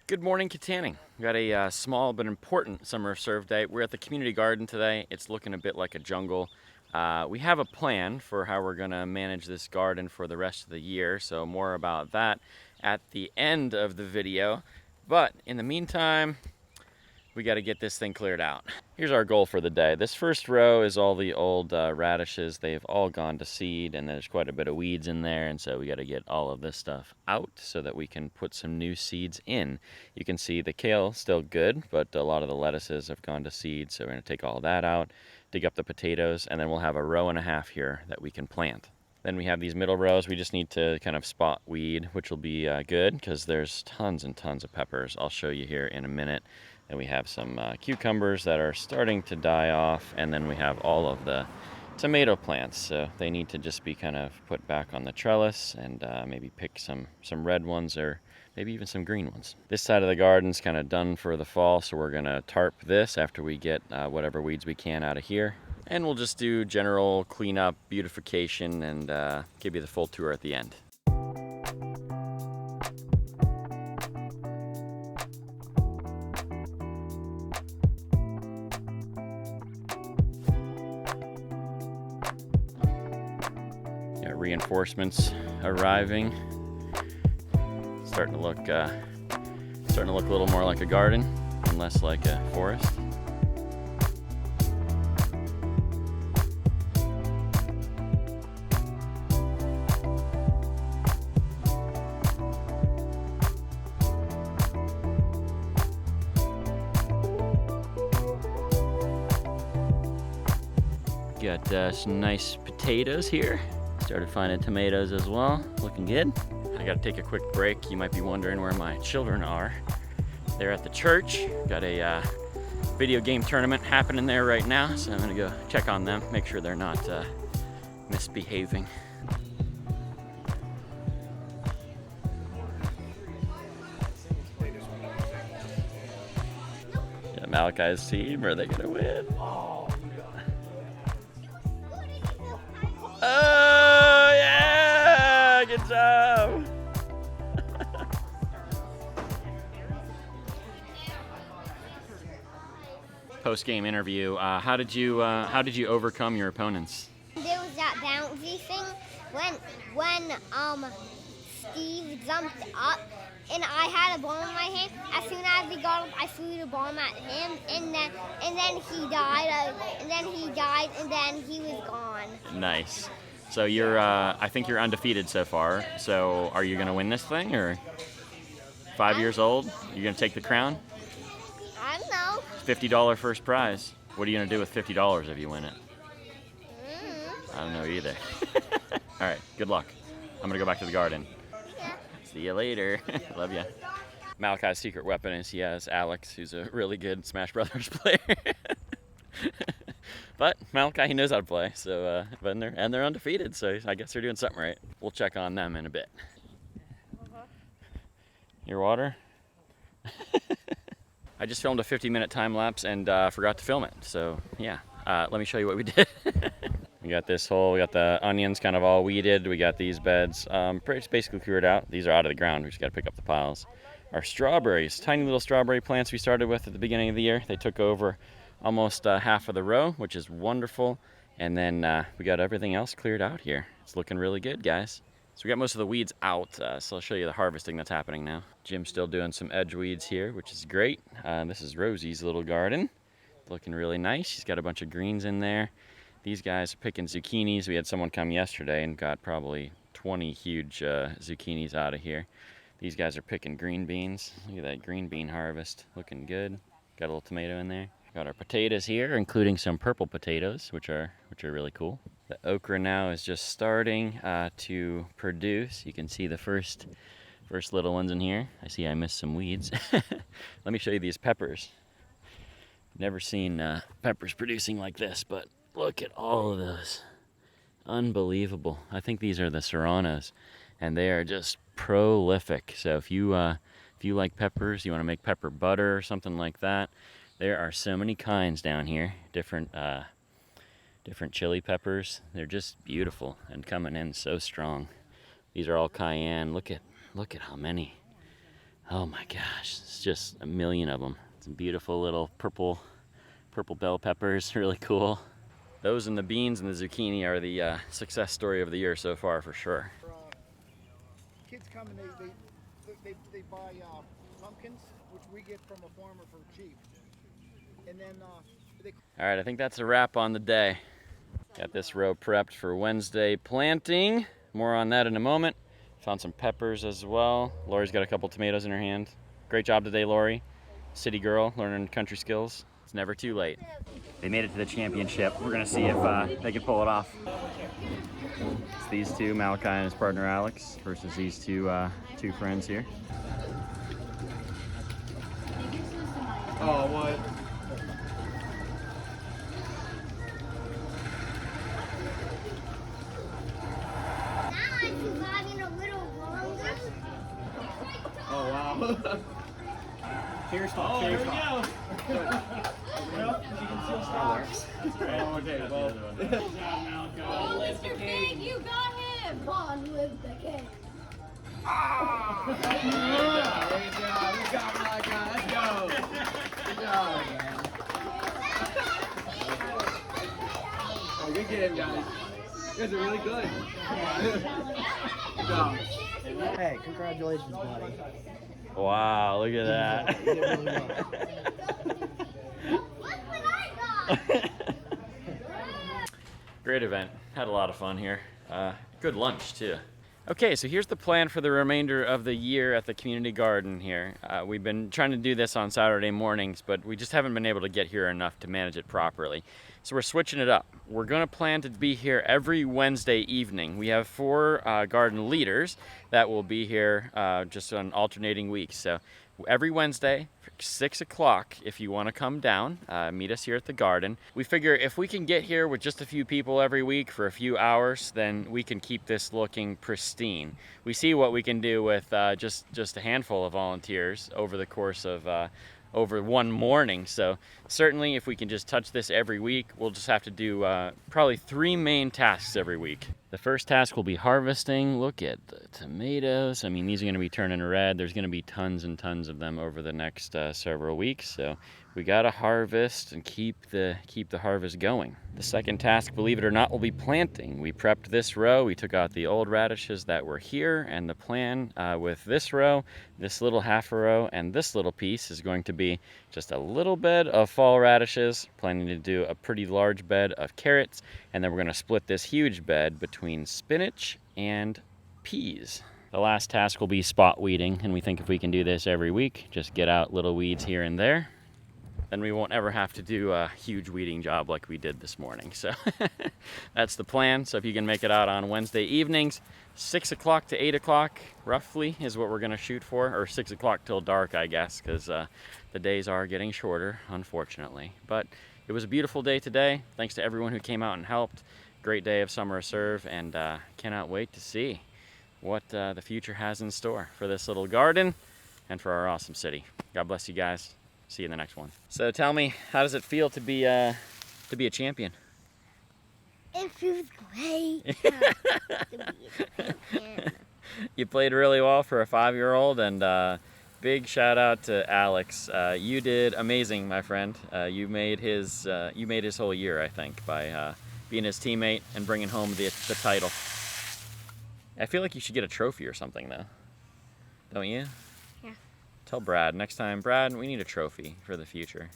Good morning, Kittanning. We got a small but important summer serve day. We're at the community garden today. It's looking a bit like a jungle. We have a plan for how we're gonna manage this garden for the rest of the year, so more about that at the end of the video. But in the meantime, we got to get this thing cleared out. Here's our goal for the day. This first row is all the old radishes. They've all gone to seed, and there's quite a bit of weeds in there, and so we got to get all of this stuff out so that we can put some new seeds in. You can see the kale still good, but a lot of the lettuces have gone to seed, so we're going to take all that out, dig up the potatoes, and then we'll have a row and a half here that we can plant. Then we have these middle rows. We just need to kind of spot weed, which will be good because there's tons and tons of peppers. I'll show you here in a minute. And we have some cucumbers that are starting to die off, and then we have all of the tomato plants. So they need to just be kind of put back on the trellis, and maybe pick some red ones or maybe even some green ones. This side of the garden's kind of done for the fall, so we're gonna tarp this after we get whatever weeds we can out of here. And we'll just do general cleanup, beautification, and give you the full tour at the end. Reinforcements arriving. Starting to look a little more like a garden and less like a forest. Got some nice potatoes here. Started finding tomatoes as well, looking good. I gotta take a quick break. You might be wondering where my children are. They're at the church. Got a video game tournament happening there right now, so I'm gonna go check on them, make sure they're not misbehaving. Yeah, Malachi's team, are they gonna win? Oh, yeah! Good job! Post-game interview. How did you overcome your opponents? There was that bouncy thing when Steve jumped up and I had a ball in my hand. As soon as he got up, I threw the bomb at him, and then he died, and then he was gone. Nice. So I think you're undefeated so far. So are you gonna win this thing, or 5 years old? You gonna take the crown? I don't know. $50 first prize. What are you gonna do with $50 if you win it? Mm-hmm. I don't know either. All right. Good luck. I'm gonna go back to the garden. Yeah. See you later. Love ya. Malachi's secret weapon is he has Alex, who's a really good Smash Brothers player. But Malachi, he knows how to play, so they're undefeated, so I guess they're doing something right. We'll check on them in a bit. Your water? I just filmed a 50-minute time lapse and forgot to film it, so yeah. Let me show you what we did. We got this hole, we got the onions kind of all weeded, we got these beds it's basically cleared out. These are out of the ground, we just gotta pick up the piles. Our strawberries, tiny little strawberry plants we started with at the beginning of the year, they took over almost half of the row, which is wonderful. And then we got everything else cleared out here. It's looking really good, guys. So we got most of the weeds out, so I'll show you the harvesting that's happening now. Jim's still doing some edge weeds here, which is great. This is Rosie's little garden. Looking really nice. She's got a bunch of greens in there. These guys are picking zucchinis. We had someone come yesterday and got probably 20 huge zucchinis out of here. These guys are picking green beans. Look at that green bean harvest. Looking good. Got a little tomato in there. Got our potatoes here, including some purple potatoes, which are really cool. The okra now is just starting to produce. You can see the first little ones in here. I see I missed some weeds. Let me show you these peppers. Never seen peppers producing like this, but look at all of those. Unbelievable. I think these are the serranos, and they are just prolific. So if you like peppers, you want to make pepper butter or something like that, there are so many kinds down here. Different chili peppers. They're just beautiful and coming in so strong. These are all cayenne. Look at how many. Oh my gosh, it's just a million of them. Some beautiful little purple bell peppers, really cool. Those and the beans and the zucchini are the success story of the year so far, for sure. Kids come and they buy pumpkins, which we get from a farmer for cheap. And then All right, I think that's a wrap on the day. Got this row prepped for Wednesday planting. More on that in a moment. Found some peppers as well. Lori's got a couple tomatoes in her hand. Great job today, Lori. City girl, learning country skills. It's never too late. They made it to the championship. We're gonna see if they can pull it off. It's these two, Mckean and his partner Alex, versus these two friends here. oh, what? Now I'm surviving a little longer. Oh, wow. Here stop. Oh, here we go. Well, you can still stop. Oh, okay, well. Good job, Malcolm. Mr. Pig, you got him! Come on, live the king. Ah! There you go. You got my guy. Let's go. Good job. Oh, good game, guys. You guys are really good. Good job. Hey, congratulations, buddy. Wow, look at that. You did really well. Look what I got. Great event. Had a lot of fun here. Good lunch, too. Okay, so here's the plan for the remainder of the year at the community garden here. We've been trying to do this on Saturday mornings, but we just haven't been able to get here enough to manage it properly. So we're switching it up. We're gonna plan to be here every Wednesday evening. We have 4 garden leaders that will be here just on alternating weeks. So every Wednesday, 6 o'clock, if you want to come down, meet us here at the garden. We figure if we can get here with just a few people every week for a few hours, then we can keep this looking pristine. We see what we can do with just a handful of volunteers over the course of over one morning. So certainly if we can just touch this every week, we'll just have to do probably 3 main tasks every week. The first task will be harvesting. Look at the tomatoes. I mean, these are gonna be turning red. There's gonna be tons and tons of them over the next several weeks. So we gotta harvest and keep the harvest going. The second task, believe it or not, will be planting. We prepped this row. We took out the old radishes that were here, and the plan with this row, this little half a row, and this little piece is going to be just a little bed of fall radishes, planning to do a pretty large bed of carrots, and then we're gonna split this huge bed between spinach and peas. The last task will be spot weeding, and we think if we can do this every week, just get out little weeds here and there, then we won't ever have to do a huge weeding job like we did this morning. So that's the plan. So if you can make it out on Wednesday evenings, 6 o'clock to 8 o'clock roughly is what we're gonna shoot for, or 6 o'clock till dark, I guess, because the days are getting shorter, unfortunately. But it was a beautiful day today. Thanks to everyone who came out and helped. Great day of summer serve, and cannot wait to see what the future has in store for this little garden and for our awesome city. God bless you guys. See you in the next one. So tell me, how does it feel to be a champion? It feels great to be a champion. You played really well for a 5-year-old, and big shout out to Alex. You did amazing, my friend. You made his whole year, I think, by being his teammate and bringing home the title. I feel like you should get a trophy or something, though. Don't you? Yeah. Tell Brad next time, Brad, we need a trophy for the future.